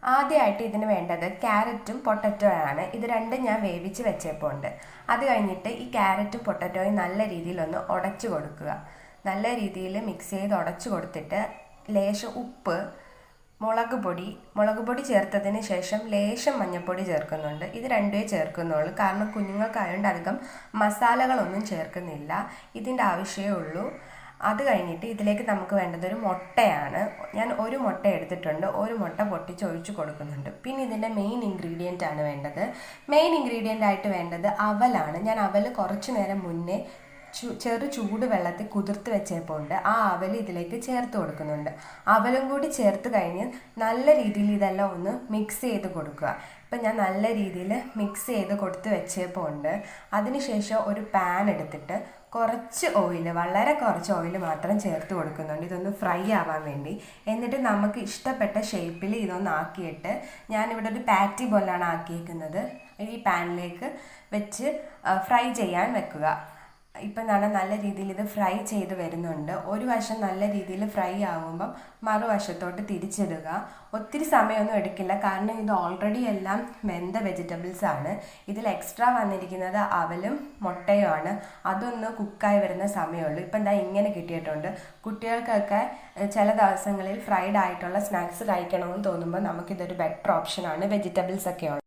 ആദ്യമായിട്ട് ഇതിന് വേണ്ടത് ക്യാരറ്റും പൊട്ടറ്റോയാണ്. ഇത് രണ്ടും ഞാൻ വേവിച്ച് വെച്ചപ്പോൾ ഉണ്ട്. അത് കഴിഞ്ഞിട്ട് ഈ ക്യാരറ്റും പൊട്ടറ്റോയും നല്ല രീതിയിലൊന്ന് ഉടച്ചു കൊടുക്കുക. നല്ല രീതിയിൽ മിക്സ് ചെയ്ത് ഉടച്ചു കൊടുത്തിട്ട് ലേശം ഉപ്പ്, മുളക് പൊടി ചേർത്തതിന് ശേഷം ലേശം മഞ്ഞൾപ്പൊടി ചേർക്കുന്നുണ്ട്. ഇത് രണ്ടുമേ ചേർക്കുന്നുള്ളൂ, കാരണം കുഞ്ഞുങ്ങൾക്കായതുകൊണ്ട് അധികം മസാലകളൊന്നും ചേർക്കുന്നില്ല. ഇതിൻ്റെ ആവശ്യമേ ഉള്ളൂ. അത് കഴിഞ്ഞിട്ട് ഇതിലേക്ക് നമുക്ക് വേണ്ടത് ഒരു മുട്ടയാണ്. ഞാൻ ഒരു മുട്ട എടുത്തിട്ടുണ്ട്. ഒരു മുട്ട പൊട്ടിച്ച് ഒഴിച്ച് കൊടുക്കുന്നുണ്ട്. പിന്നെ ഇതിൻ്റെ മെയിൻ ഇൻഗ്രീഡിയൻ്റ് ആണ് വേണ്ടത്. മെയിൻ ഇൻഗ്രീഡിയൻ്റ് ആയിട്ട് വേണ്ടത് അവലാണ്. ഞാൻ അവൽ കുറച്ച് നേരം മുന്നേ ചെറു ചൂട് വെള്ളത്തിൽ കുതിർത്ത് വെച്ചപ്പോൾ ഉണ്ട്. ആ അവൽ ഇതിലേക്ക് ചേർത്ത് കൊടുക്കുന്നുണ്ട്. അവലും കൂടി ചേർത്ത് കഴിഞ്ഞ് നല്ല രീതിയിൽ ഇതെല്ലാം ഒന്ന് മിക്സ് ചെയ്ത് കൊടുക്കുക. ഇപ്പം ഞാൻ നല്ല രീതിയിൽ മിക്സ് ചെയ്ത് കൊടുത്ത് വെച്ചപ്പോൾ ഉണ്ട്. അതിനുശേഷം ഒരു പാൻ എടുത്തിട്ട് കുറച്ച് ഓയിൽ, വളരെ കുറച്ച് ഓയിൽ മാത്രം ചേർത്ത് കൊടുക്കുന്നുണ്ട്, ഇതൊന്ന് ഫ്രൈ ആവാൻ വേണ്ടി. എന്നിട്ട് നമുക്ക് ഇഷ്ടപ്പെട്ട ഷേപ്പിൽ ഇതൊന്ന് ആക്കിയിട്ട് ഞാനിവിടെ ഒരു പാറ്റി പോലാണ് ആക്കിയിരിക്കുന്നത്. ഈ പാനിലേക്ക് വെച്ച് ഫ്രൈ ചെയ്യാൻ വെക്കുക. ഇപ്പം നല്ല രീതിയിൽ ഇത് ഫ്രൈ ചെയ്ത് വരുന്നുണ്ട്. ഒരു വശം നല്ല രീതിയിൽ ഫ്രൈ ആകുമ്പം മറുവശത്തോട്ട് തിരിച്ചിടുക. ഒത്തിരി സമയമൊന്നും എടുക്കില്ല, കാരണം ഇത് ഓൾറെഡി എല്ലാം വെന്ത വെജിറ്റബിൾസ് ആണ്. ഇതിൽ എക്സ്ട്രാ വന്നിരിക്കുന്നത് അവലും മുട്ടയുമാണ്. അതൊന്ന് കുക്കായി വരുന്ന സമയമുള്ളൂ. ഇപ്പം ഇങ്ങനെ കിട്ടിയിട്ടുണ്ട്. കുട്ടികൾക്കൊക്കെ ചില ദിവസങ്ങളിൽ ഫ്രൈഡ് ആയിട്ടുള്ള സ്നാക്സ് കഴിക്കണമെന്ന് തോന്നുമ്പോൾ നമുക്കിതൊരു ബെറ്റർ ഓപ്ഷനാണ്. വെജിറ്റബിൾസ് ഒക്കെ